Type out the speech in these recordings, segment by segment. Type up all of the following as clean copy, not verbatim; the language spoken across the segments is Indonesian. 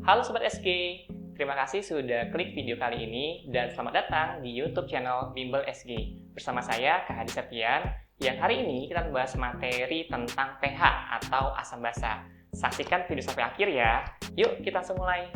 Halo Sobat SG, terima kasih sudah klik video kali ini dan selamat datang di YouTube channel Bimbel SG. Bersama saya, Kak Hadi Septian, yang hari ini kita membahas materi tentang pH atau asam basa. Saksikan video sampai akhir ya. Yuk kita langsung mulai.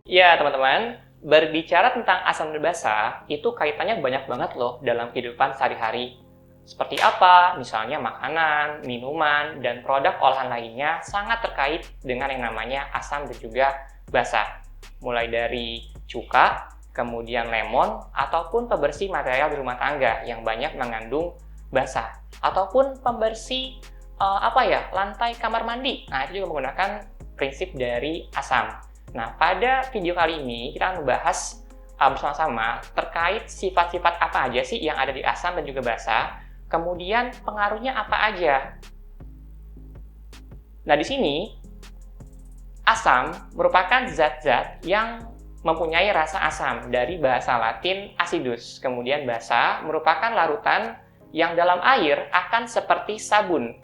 Ya teman-teman, berbicara tentang asam dan basa, itu kaitannya banyak banget loh dalam kehidupan sehari-hari. Seperti apa? Misalnya makanan, minuman, dan produk olahan lainnya sangat terkait dengan yang namanya asam dan juga basa. Mulai dari cuka, kemudian lemon, ataupun pembersih material di rumah tangga yang banyak mengandung basa. Ataupun pembersih lantai kamar mandi. Nah, itu juga menggunakan prinsip dari asam. Nah, pada video kali ini kita akan membahas bersama-sama terkait sifat-sifat apa aja sih yang ada di asam dan juga basa, kemudian pengaruhnya apa aja. Nah, di sini asam merupakan zat-zat yang mempunyai rasa asam dari bahasa Latin acidus. Kemudian basa merupakan larutan yang dalam air akan seperti sabun,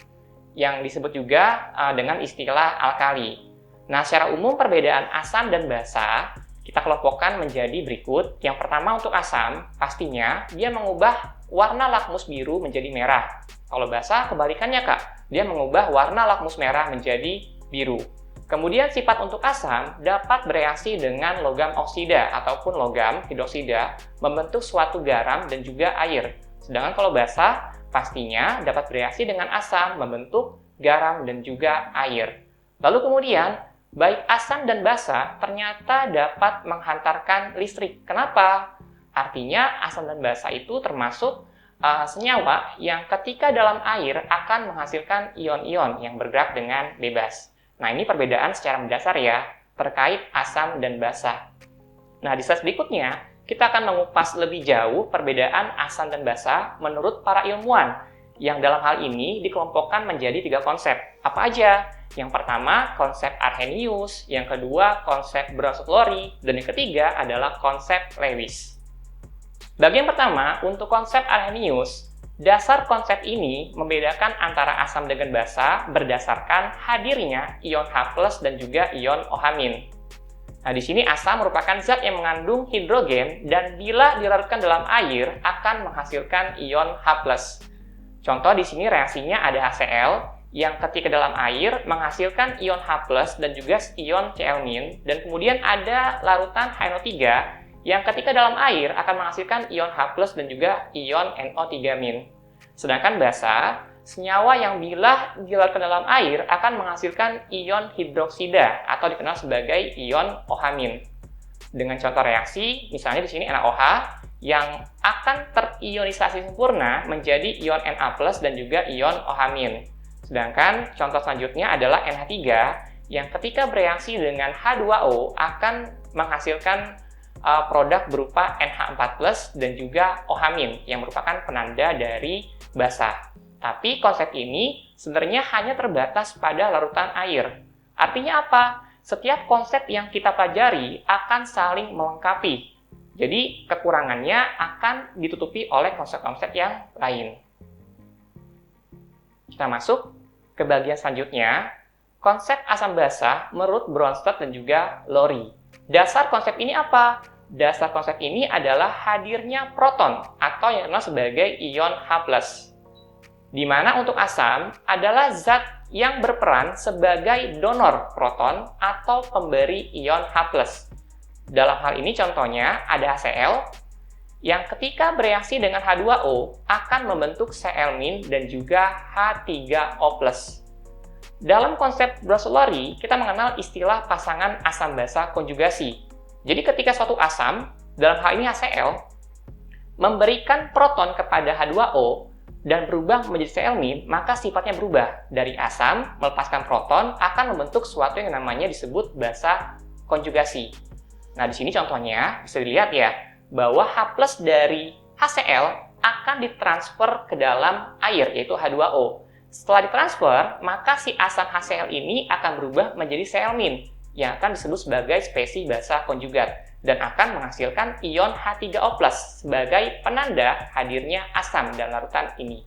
yang disebut juga dengan istilah alkali. Nah, secara umum perbedaan asam dan basa kita kelompokkan menjadi berikut. Yang pertama untuk asam, pastinya dia mengubah warna lakmus biru menjadi merah. Kalau basa kebalikannya Kak, dia mengubah warna lakmus merah menjadi biru. Kemudian sifat untuk asam dapat bereaksi dengan logam oksida ataupun logam hidroksida membentuk suatu garam dan juga air. Sedangkan kalau basa pastinya dapat bereaksi dengan asam membentuk garam dan juga air. Lalu kemudian baik asam dan basa ternyata dapat menghantarkan listrik. Kenapa? Artinya asam dan basa itu termasuk senyawa yang ketika dalam air akan menghasilkan ion-ion yang bergerak dengan bebas. Nah, ini perbedaan secara mendasar ya terkait asam dan basa. Nah, di slide berikutnya kita akan mengupas lebih jauh perbedaan asam dan basa menurut para ilmuwan yang dalam hal ini dikelompokkan menjadi 3 konsep. Apa aja? Yang pertama, konsep Arrhenius, yang kedua, konsep Brown-Lowry, dan yang ketiga adalah konsep Lewis. Bagian pertama, untuk konsep Arrhenius, dasar konsep ini membedakan antara asam dengan basa berdasarkan hadirnya ion H+ dan juga ion OH-. Nah, di sini asam merupakan zat yang mengandung hidrogen dan bila dilarutkan dalam air akan menghasilkan ion H+. Contoh di sini reaksinya ada HCl yang ketika dalam air menghasilkan ion H+ dan juga ion Cl-, dan kemudian ada larutan HNO3 yang ketika dalam air akan menghasilkan ion H+ dan juga ion NO3-. Sedangkan basa, senyawa yang bila dilarutkan dalam air akan menghasilkan ion hidroksida atau dikenal sebagai ion OH-. Dengan contoh reaksi, misalnya di sini NaOH yang akan terionisasi sempurna menjadi ion Na+ dan juga ion OH-. Sedangkan contoh selanjutnya adalah NH3 yang ketika bereaksi dengan H2O akan menghasilkan produk berupa NH4+ dan juga OH- yang merupakan penanda dari basa. Tapi konsep ini sebenarnya hanya terbatas pada larutan air. Artinya apa? Setiap konsep yang kita pelajari akan saling melengkapi. Jadi kekurangannya akan ditutupi oleh konsep-konsep yang lain. Kita masuk ke bagian selanjutnya, konsep asam basa menurut Bronsted dan juga Lowry. Dasar konsep ini apa? Dasar konsep ini adalah hadirnya proton atau yang dikenal sebagai ion H+. Di mana untuk asam adalah zat yang berperan sebagai donor proton atau pemberi ion H+. Dalam hal ini contohnya ada HCl yang ketika bereaksi dengan H2O akan membentuk Cl- dan juga H3O+. Dalam konsep Brown-Lowry, kita mengenal istilah pasangan asam basa konjugasi. Jadi ketika suatu asam, dalam hal ini HCl, memberikan proton kepada H2O dan berubah menjadi Cl-, maka sifatnya berubah. Dari asam melepaskan proton akan membentuk sesuatu yang namanya disebut basa konjugasi. Nah, di sini contohnya bisa dilihat ya, bahwa H+ dari HCl akan ditransfer ke dalam air, yaitu H2O. Setelah ditransfer, maka si asam HCl ini akan berubah menjadi Cl- yang akan disebut sebagai spesies basa konjugat dan akan menghasilkan ion H3O+ sebagai penanda hadirnya asam dalam larutan ini.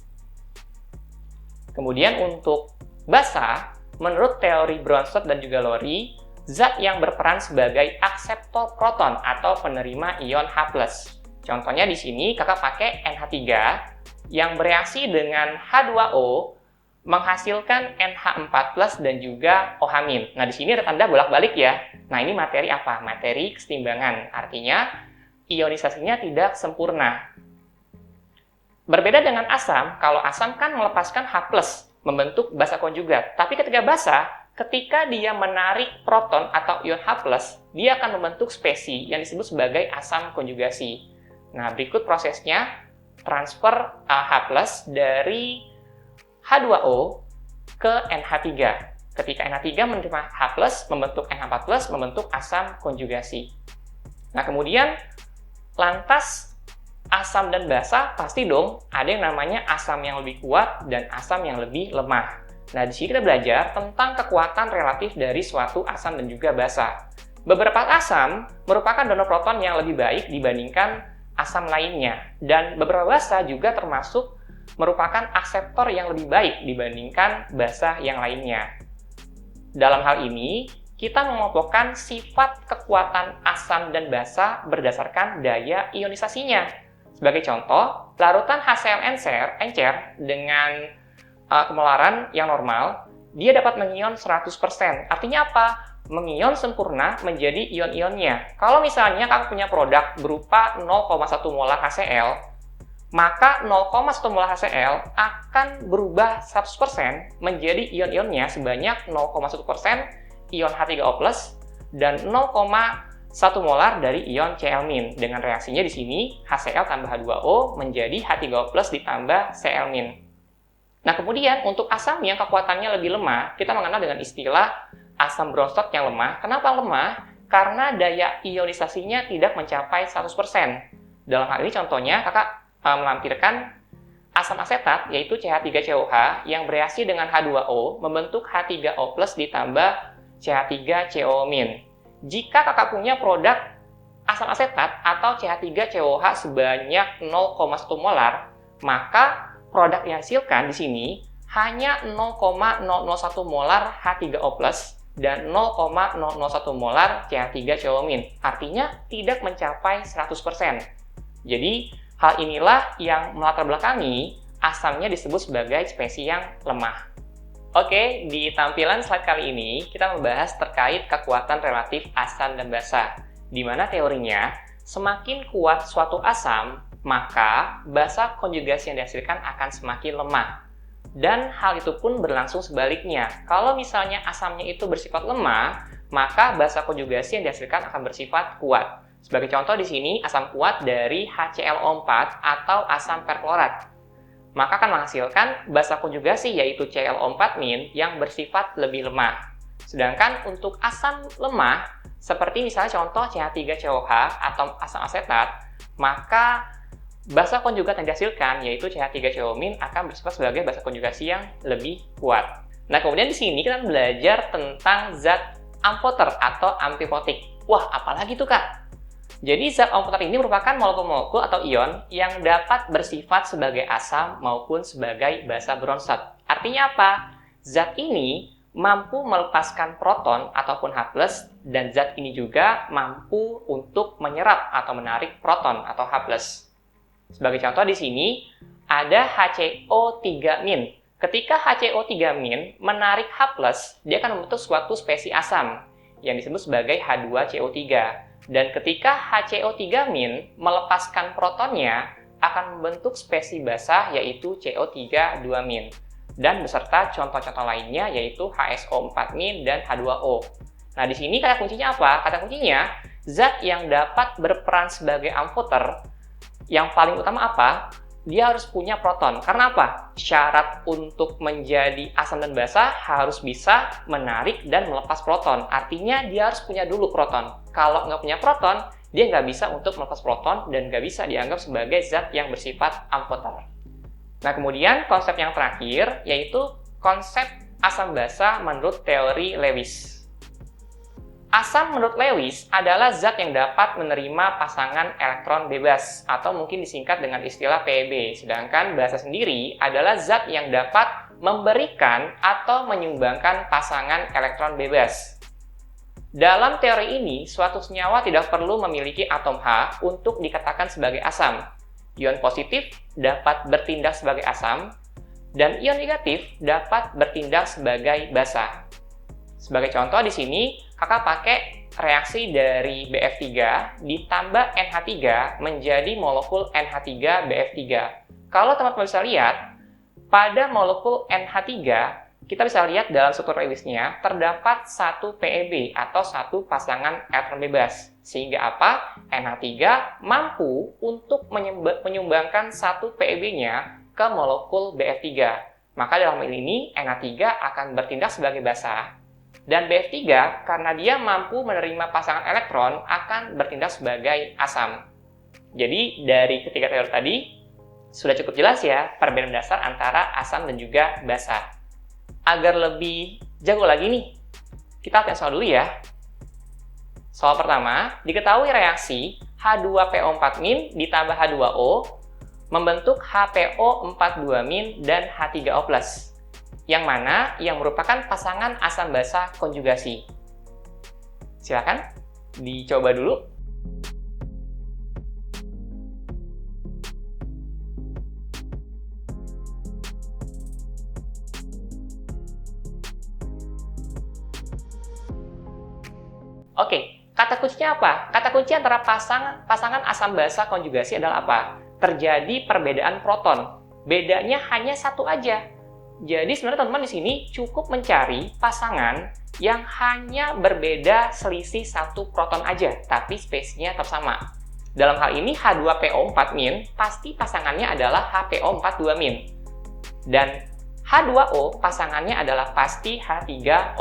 Kemudian untuk basa, menurut teori Bronsted dan juga Lowry, zat yang berperan sebagai akseptor proton atau penerima ion H+. Contohnya di sini kakak pakai NH3 yang bereaksi dengan H2O menghasilkan NH4+ dan juga OH-. Nah, di sini ada tanda bolak-balik ya. Nah, ini materi apa? Materi kesetimbangan. Artinya, ionisasinya tidak sempurna. Berbeda dengan asam, kalau asam kan melepaskan H+, membentuk basa konjugat. Tapi ketika basa, ketika dia menarik proton atau ion H+, dia akan membentuk spesi yang disebut sebagai asam konjugasi. Nah, berikut prosesnya transfer H+ dari H2O ke NH3. Ketika NH3 menerima H+, membentuk NH4+, membentuk asam konjugasi. Nah, kemudian lantas asam dan basa pasti dong ada yang namanya asam yang lebih kuat dan asam yang lebih lemah. Nah, di sini kita belajar tentang kekuatan relatif dari suatu asam dan juga basa. Beberapa asam merupakan donor proton yang lebih baik dibandingkan asam lainnya, dan beberapa basa juga termasuk merupakan akseptor yang lebih baik dibandingkan basa yang lainnya. Dalam hal ini, kita mengelompokkan sifat kekuatan asam dan basa berdasarkan daya ionisasinya. Sebagai contoh, larutan HCl encer dengan kemolaran yang normal, dia dapat mengion 100%. Artinya apa? Mengion sempurna menjadi ion-ionnya. Kalau misalnya kakak punya produk berupa 0,1 molar HCl, maka 0,1 molar HCl akan berubah 100% menjadi ion-ionnya sebanyak 0,1% ion H3O+, dan 0,1 molar dari ion Cl-. Dengan reaksinya di sini, HCl tambah H2O menjadi H3O+ ditambah Cl-. Nah, kemudian untuk asam yang kekuatannya lebih lemah, kita mengenal dengan istilah asam Bronsted yang lemah. Kenapa lemah? Karena daya ionisasinya tidak mencapai 100%. Dalam hal ini contohnya, kakak melampirkan asam asetat, yaitu CH3COH, yang bereaksi dengan H2O, membentuk H3O+ ditambah CH3CO-. Jika kakak punya produk asam asetat atau CH3COH sebanyak 0,1 molar, maka produk yang dihasilkan di sini hanya 0,001 molar H3O+, dan 0,001 molar CH3CO-. Artinya tidak mencapai 100%. Jadi, hal inilah yang melatar belakangi asamnya disebut sebagai spesies yang lemah. Oke, di tampilan slide kali ini kita membahas terkait kekuatan relatif asam dan basa, di mana teorinya semakin kuat suatu asam, maka basa konjugasi yang dihasilkan akan semakin lemah. Dan hal itu pun berlangsung sebaliknya. Kalau misalnya asamnya itu bersifat lemah, maka basa konjugasi yang dihasilkan akan bersifat kuat. Sebagai contoh di sini, asam kuat dari HClO4 atau asam perklorat. Maka akan menghasilkan basa konjugasi yaitu ClO4- yang bersifat lebih lemah. Sedangkan untuk asam lemah, seperti misalnya contoh CH3COH atau asam asetat, maka basa konjugat yang dihasilkan yaitu CH3CO- akan bersifat sebagai basa konjugasi yang lebih kuat. Nah, kemudian di sini kita belajar tentang zat amphoter atau amfipotik. Wah, apalagi tuh Kak? Jadi zat amphoter ini merupakan molekul-molekul atau ion yang dapat bersifat sebagai asam maupun sebagai basa Bronsted. Artinya apa? Zat ini mampu melepaskan proton ataupun H+, dan zat ini juga mampu untuk menyerap atau menarik proton atau H+. Sebagai contoh di sini ada HCO3-. Ketika HCO3- menarik H+, dia akan membentuk suatu spesies asam yang disebut sebagai H2CO3. Dan ketika HCO3- melepaskan protonnya, akan membentuk spesies basa yaitu CO3-2-. Dan beserta contoh-contoh lainnya yaitu HSO4- dan H2O. Nah, di sini kata kuncinya apa? Kata kuncinya, zat yang dapat berperan sebagai amphoter, yang paling utama apa? Dia harus punya proton. Karena apa? Syarat untuk menjadi asam dan basa harus bisa menarik dan melepas proton. Artinya dia harus punya dulu proton. Kalau nggak punya proton, dia nggak bisa untuk melepas proton dan nggak bisa dianggap sebagai zat yang bersifat amphoter. Nah, kemudian konsep yang terakhir yaitu konsep asam basa menurut teori Lewis. Asam menurut Lewis adalah zat yang dapat menerima pasangan elektron bebas atau mungkin disingkat dengan istilah PEB. Sedangkan basa sendiri adalah zat yang dapat memberikan atau menyumbangkan pasangan elektron bebas. Dalam teori ini, suatu senyawa tidak perlu memiliki atom H untuk dikatakan sebagai asam. Ion positif dapat bertindak sebagai asam, dan ion negatif dapat bertindak sebagai basa. Sebagai contoh di sini, kakak pakai reaksi dari BF3 ditambah NH3 menjadi molekul NH3BF3. Kalau teman-teman bisa lihat, pada molekul NH3, kita bisa lihat dalam struktur Lewisnya terdapat satu PeB atau satu pasangan elektron bebas. Sehingga apa? NH3 mampu untuk menyumbangkan satu PeB-nya ke molekul BF3. Maka dalam hal ini NH3 akan bertindak sebagai basa. Dan BF3 karena dia mampu menerima pasangan elektron akan bertindak sebagai asam. Jadi dari ketiga teori tadi sudah cukup jelas ya perbedaan dasar antara asam dan juga basa. Agar lebih jago lagi nih, kita lihat soal dulu ya. Soal pertama, diketahui reaksi H2PO4- ditambah H2O membentuk HPO42- dan H3O+, yang mana yang merupakan pasangan asam basa konjugasi. Silakan dicoba dulu. Oke, kata kuncinya apa? Kata kunci antara pasangan asam basa konjugasi adalah apa? Terjadi perbedaan proton. Bedanya hanya satu aja. Jadi sebenarnya teman-teman di sini cukup mencari pasangan yang hanya berbeda selisih satu proton aja, tapi spesiesnya tetap sama. Dalam hal ini H2PO4- pasti pasangannya adalah HPO42-. Dan H2O pasangannya adalah pasti H3O+.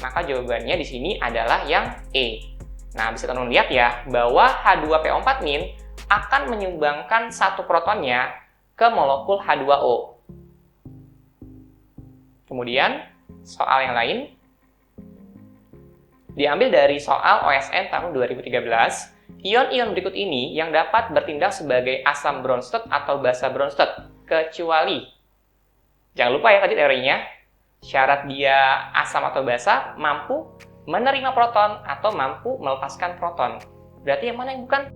Maka jawabannya di sini adalah yang E. Nah, bisa teman-teman lihat ya, bahwa H2PO4- akan menyumbangkan satu protonnya ke molekul H2O. Kemudian, soal yang lain diambil dari soal OSN tahun 2013. Ion-ion berikut ini yang dapat bertindak sebagai asam Bronsted atau basa Bronsted, kecuali, jangan lupa ya tadi teorinya, syarat dia asam atau basa mampu menerima proton atau mampu melepaskan proton. Berarti yang mana yang bukan?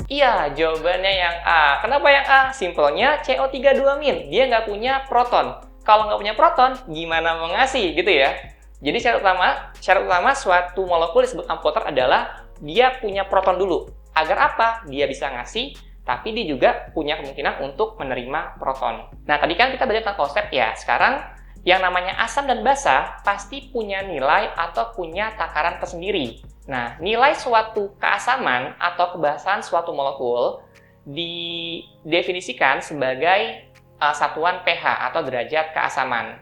Iya, jawabannya yang A. Kenapa yang A? Simpelnya CO32-. Dia nggak punya proton. Kalau nggak punya proton, gimana mau ngasih gitu ya? Jadi syarat utama suatu molekul disebut amphoter adalah dia punya proton dulu. Agar apa? Dia bisa ngasih, tapi dia juga punya kemungkinan untuk menerima proton. Nah, tadi kan kita belajar tentang konsep ya. Sekarang, yang namanya asam dan basa pasti punya nilai atau punya takaran tersendiri. Nah, nilai suatu keasaman atau kebasahan suatu molekul didefinisikan sebagai satuan pH atau derajat keasaman.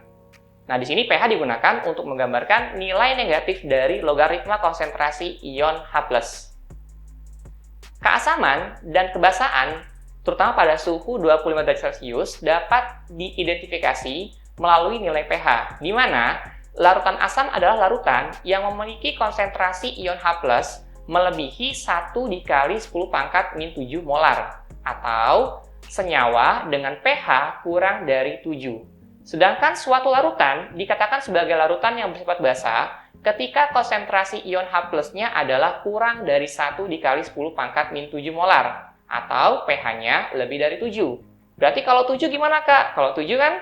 Nah, di sini pH digunakan untuk menggambarkan nilai negatif dari logaritma konsentrasi ion H+. Keasaman dan kebasahan, terutama pada suhu 25 derajat Celcius, dapat diidentifikasi melalui nilai pH, di mana larutan asam adalah larutan yang memiliki konsentrasi ion H+ melebihi 1 dikali 10⁻⁷ molar, atau senyawa dengan pH kurang dari 7. Sedangkan suatu larutan dikatakan sebagai larutan yang bersifat basa ketika konsentrasi ion H+-nya adalah kurang dari 1 dikali 10⁻⁷ molar, atau pH-nya lebih dari 7. Berarti kalau 7 gimana, Kak? Kalau 7 kan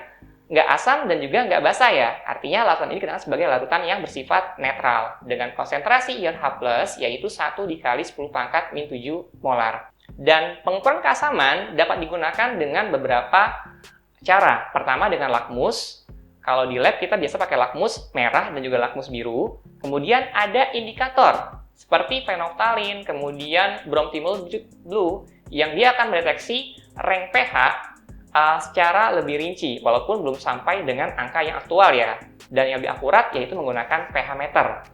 nggak asam dan juga nggak basa ya. Artinya larutan ini dikatakan sebagai larutan yang bersifat netral dengan konsentrasi ion H+, yaitu 1 dikali 10⁻⁷ molar. Dan pengukuran keasaman dapat digunakan dengan beberapa cara. Pertama dengan lakmus. Kalau di lab kita biasa pakai lakmus merah dan juga lakmus biru. Kemudian ada indikator seperti phenolphthalein, kemudian bromthymol blue yang dia akan mendeteksi rank pH secara lebih rinci, walaupun belum sampai dengan angka yang aktual ya. Dan yang lebih akurat yaitu menggunakan pH meter.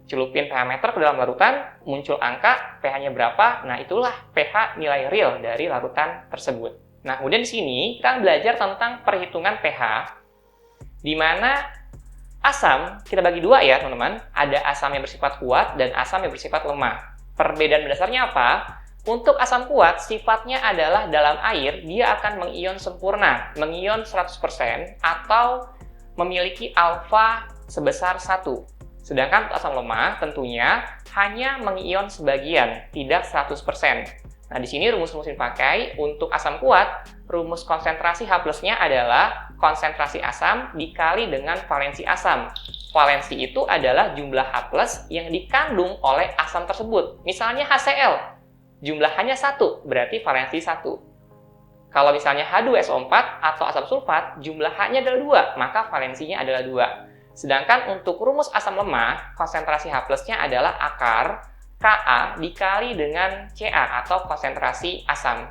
Celupin pH meter ke dalam larutan, muncul angka pH-nya berapa, nah itulah pH nilai real dari larutan tersebut. Nah, kemudian di sini kita akan belajar tentang perhitungan pH, di mana Asam kita bagi dua ya teman-teman, ada asam yang bersifat kuat dan asam yang bersifat lemah. Perbedaan dasarnya apa? Untuk asam kuat, sifatnya adalah dalam air, dia akan mengion sempurna, mengion 100% atau memiliki alfa sebesar 1. Sedangkan untuk asam lemah tentunya hanya mengion sebagian, tidak 100%. Nah, di sini rumus-rumus yang dipakai untuk asam kuat, rumus konsentrasi H+-nya adalah konsentrasi asam dikali dengan valensi asam. Valensi itu adalah jumlah H+ yang dikandung oleh asam tersebut. Misalnya HCl, jumlahnya 1, berarti valensi 1. Kalau misalnya H2SO4 atau asam sulfat, jumlah H-nya adalah 2, maka valensinya adalah 2. Sedangkan untuk rumus asam lemah, konsentrasi H+-nya adalah akar Ka dikali dengan Ca atau konsentrasi asam.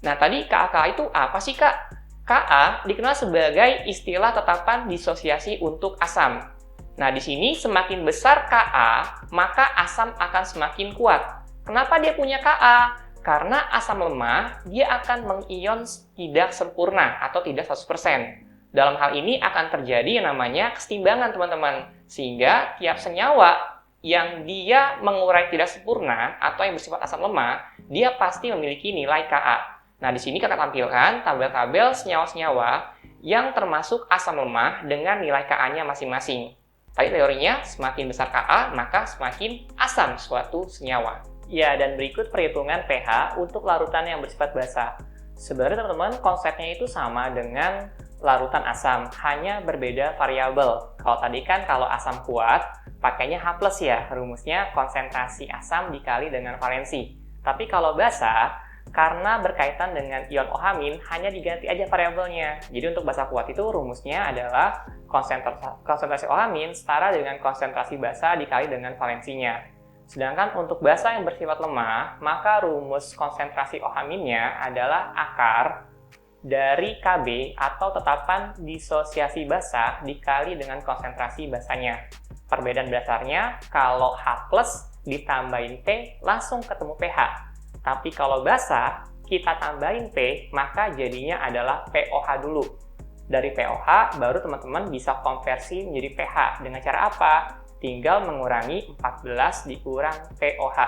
Nah, tadi Ka itu apa sih, Kak? Ka dikenal sebagai istilah tetapan disosiasi untuk asam. Nah, di sini semakin besar Ka, maka asam akan semakin kuat. Kenapa dia punya Ka? Karena asam lemah, dia akan mengion tidak sempurna atau tidak 100%. Dalam hal ini akan terjadi yang namanya kesetimbangan, teman-teman. Sehingga tiap senyawa yang dia mengurai tidak sempurna atau yang bersifat asam lemah, dia pasti memiliki nilai Ka. Nah, di sini kakak tampilkan tabel-tabel senyawa-senyawa yang termasuk asam lemah dengan nilai Ka-nya masing-masing. Tadi teorinya, semakin besar Ka, maka semakin asam suatu senyawa. Ya, dan berikut perhitungan pH untuk larutan yang bersifat basa. Sebenarnya teman-teman, konsepnya itu sama dengan larutan asam, hanya berbeda variabel. Kalau tadi kan kalau asam kuat, pakainya H+ ya, rumusnya konsentrasi asam dikali dengan valensi. Tapi kalau basa, karena berkaitan dengan ion OH-, hanya diganti aja variabelnya. Jadi untuk basa kuat itu rumusnya adalah konsentrasi OH- setara dengan konsentrasi basa dikali dengan valensinya. Sedangkan untuk basa yang bersifat lemah, maka rumus konsentrasi OH-nya adalah akar dari Kb atau tetapan disosiasi basa dikali dengan konsentrasi basanya. Perbedaan dasarnya, kalau H+ ditambahin P langsung ketemu pH. Tapi kalau basa, kita tambahin P, maka jadinya adalah POH dulu. Dari POH, baru teman-teman bisa konversi menjadi pH. Dengan cara apa? Tinggal mengurangi 14 dikurang POH.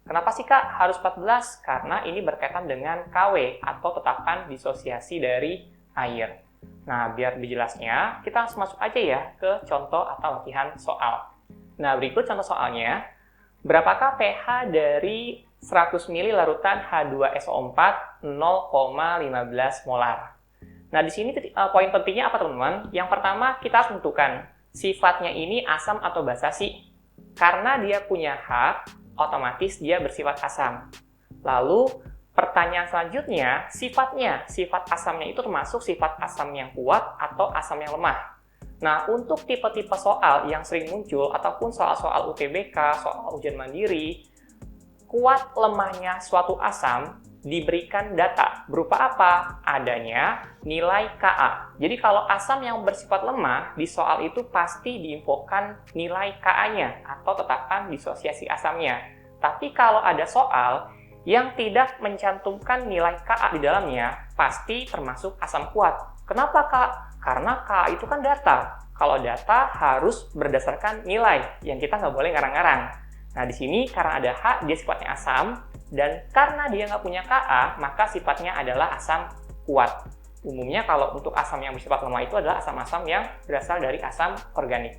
Kenapa sih, Kak, harus 14? Karena ini berkaitan dengan KW atau tetapan disosiasi dari air. Nah, biar lebih jelasnya, kita langsung masuk aja ya ke contoh atau latihan soal. Nah, berikut contoh soalnya. Berapakah pH dari 100 ml larutan H2SO4 0,15 molar? Nah, di sini poin pentingnya apa, teman-teman? Yang pertama, kita harus tentukan sifatnya ini asam atau basa sih. Karena dia punya H, otomatis dia bersifat asam. Lalu, pertanyaan selanjutnya, sifat asamnya itu termasuk sifat asam yang kuat atau asam yang lemah. Nah, untuk tipe-tipe soal yang sering muncul, ataupun soal-soal UTBK, soal ujian mandiri, kuat lemahnya suatu asam diberikan data. Berupa apa? Adanya nilai Ka. Jadi kalau asam yang bersifat lemah, di soal itu pasti diinfokan nilai Ka-nya atau tetapan disosiasi asamnya. Tapi kalau ada soal yang tidak mencantumkan nilai Ka di dalamnya, pasti termasuk asam kuat. Kenapa, Kak? Karena Ka itu kan data. Kalau data harus berdasarkan nilai, yang kita nggak boleh ngarang-ngarang. Nah, di sini karena ada H, dia sifatnya asam, dan karena dia nggak punya Ka, maka sifatnya adalah asam kuat. Umumnya kalau untuk asam yang bersifat lemah itu adalah asam-asam yang berasal dari asam organik.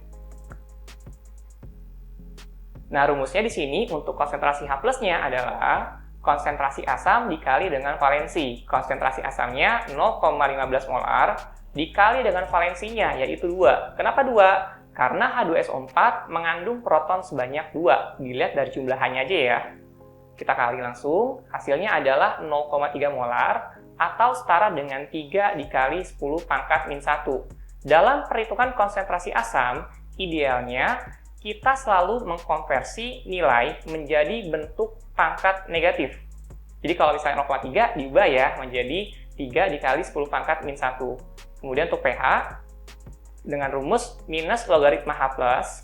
Nah, rumusnya di sini untuk konsentrasi H+-nya adalah konsentrasi asam dikali dengan valensi. Konsentrasi asamnya 0,15 molar dikali dengan valensinya, yaitu 2. Kenapa 2? Karena H2SO4 mengandung proton sebanyak 2. Dilihat dari jumlah H-nya aja ya. Kita kali langsung, hasilnya adalah 0,3 molar atau setara dengan 3 dikali 10 pangkat min 1. Dalam perhitungan konsentrasi asam, idealnya kita selalu mengkonversi nilai menjadi bentuk pangkat negatif. Jadi kalau misalnya 0,3 diubah ya menjadi 3 dikali 10 pangkat min 1. Kemudian untuk pH, dengan rumus minus logaritma H+,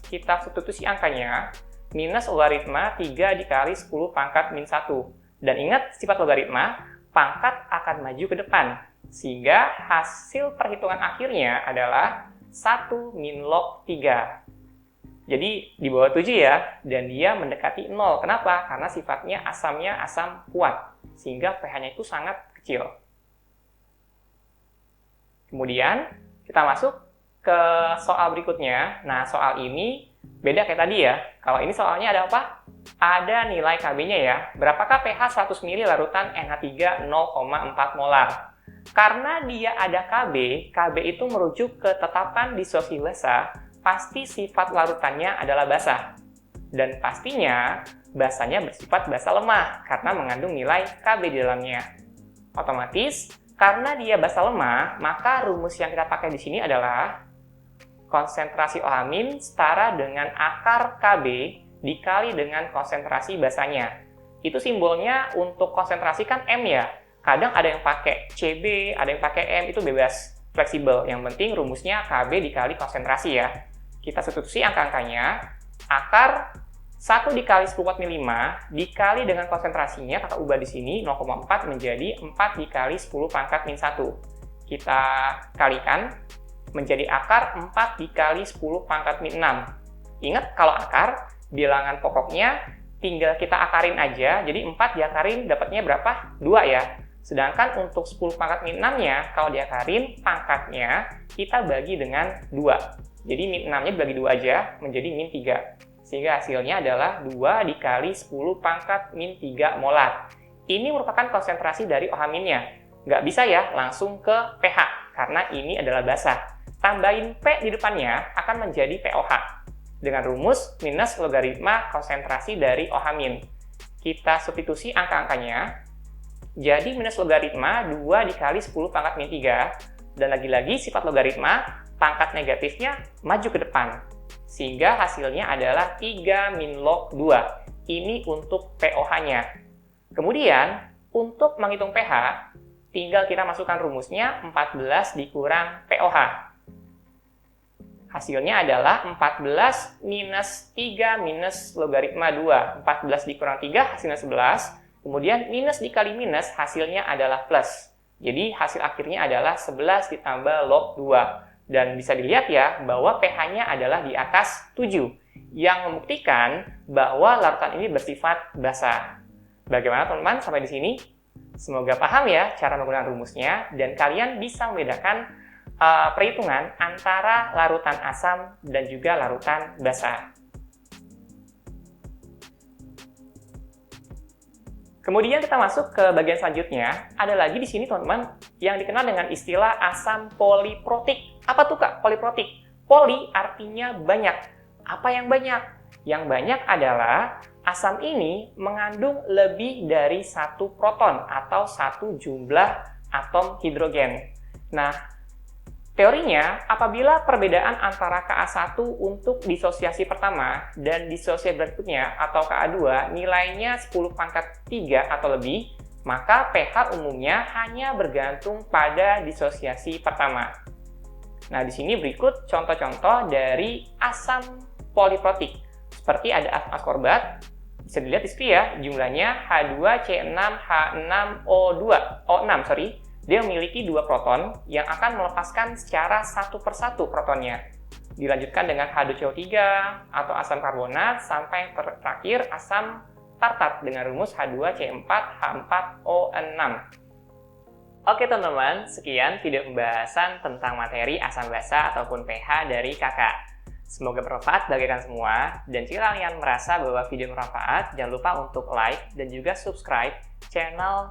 kita substitusi angkanya minus logaritma 3 dikali 10 pangkat min 1. Dan ingat sifat logaritma, pangkat akan maju ke depan. Sehingga hasil perhitungan akhirnya adalah 1 min log 3. Jadi di bawah 7 ya, dan dia mendekati 0. Kenapa? Karena sifatnya asamnya asam kuat, sehingga pH-nya itu sangat kecil. Kemudian kita masuk ke soal berikutnya. Nah, soal ini beda kayak tadi ya. Kalau ini soalnya ada apa? Ada nilai Kb-nya ya. Berapakah pH 100 ml larutan NH3 0,4 molar? Karena dia ada Kb, Kb itu merujuk ke tetapan disosiasi basah, pasti sifat larutannya adalah basah. Dan pastinya basahnya bersifat basah lemah karena mengandung nilai Kb di dalamnya. Otomatis, karena dia basah lemah, maka rumus yang kita pakai di sini adalah konsentrasi OH- setara dengan akar Kb dikali dengan konsentrasi basahnya. Itu simbolnya untuk konsentrasi kan M ya. Kadang ada yang pakai Cb, ada yang pakai M, itu bebas, fleksibel. Yang penting rumusnya Kb dikali konsentrasi ya. Kita substitusi angka-angkanya, akar 1 dikali 10 watt min 5 dikali dengan konsentrasinya, kakak ubah di sini 0,4 menjadi 4 dikali 10 pangkat min 1. Kita kalikan menjadi akar 4 dikali 10 pangkat min 6. Ingat kalau akar, bilangan pokoknya tinggal kita akarin aja, jadi 4 diakarin dapatnya berapa? 2 ya. Sedangkan untuk 10 pangkat min 6-nya, kalau diakarin pangkatnya kita bagi dengan 2. Jadi min 6-nya dibagi 2 aja, menjadi min 3. Sehingga hasilnya adalah 2 dikali 10 pangkat min 3 molar. Ini merupakan konsentrasi dari OH-nya. Nggak bisa ya langsung ke pH, karena ini adalah basah. Tambahin P di depannya akan menjadi POH. Dengan rumus minus logaritma konsentrasi dari OH-. Kita substitusi angka-angkanya. Jadi minus logaritma 2 dikali 10 pangkat min 3. Dan lagi-lagi sifat logaritma, pangkat negatifnya maju ke depan. Sehingga hasilnya adalah 3 min log 2. Ini untuk POH-nya. Kemudian, untuk menghitung pH, tinggal kita masukkan rumusnya 14 dikurang POH. Hasilnya adalah 14 minus 3 minus logaritma 2. 14 dikurang 3 hasilnya 11. Kemudian minus dikali minus hasilnya adalah plus. Jadi hasil akhirnya adalah 11 ditambah log 2. Dan bisa dilihat ya bahwa pH-nya adalah di atas 7. Yang membuktikan bahwa larutan ini bersifat basah. Bagaimana teman-teman sampai di sini? Semoga paham ya cara menggunakan rumusnya dan kalian bisa membedakan perhitungan antara larutan asam dan juga larutan basah. Kemudian kita masuk ke bagian selanjutnya. Ada lagi di sini teman-teman yang dikenal dengan istilah asam poliprotik. Apa tuh Kak poliprotik? Poli artinya banyak. Apa yang banyak? Yang banyak adalah asam ini mengandung lebih dari satu proton atau satu jumlah atom hidrogen. Nah, teorinya, apabila perbedaan antara Ka1 untuk disosiasi pertama dan disosiasi berikutnya atau Ka2 nilainya 10 pangkat 3 atau lebih, maka pH umumnya hanya bergantung pada disosiasi pertama. Nah, di sini berikut contoh-contoh dari asam poliprotik. Seperti ada asam askorbat, bisa dilihat di situ ya, jumlahnya H2C6H6O6, Dia memiliki 2 proton yang akan melepaskan secara satu persatu protonnya. Dilanjutkan dengan H2CO3 atau asam karbonat sampai yang terakhir asam tartat dengan rumus H2C4H4O6. Oke teman-teman, sekian video pembahasan tentang materi asam basa ataupun pH dari kakak. Semoga bermanfaat bagi kalian semua, dan jika kalian merasa bahwa video bermanfaat, jangan lupa untuk like dan juga subscribe channel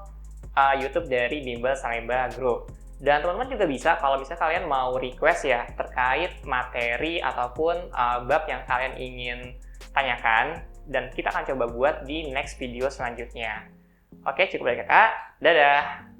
YouTube dari Bimbel Salemba Group. Dan teman-teman juga bisa, kalau misalnya kalian mau request ya terkait materi ataupun bab yang kalian ingin tanyakan, dan kita akan coba buat di next video selanjutnya. Oke, cukup dari kakak. Dadah!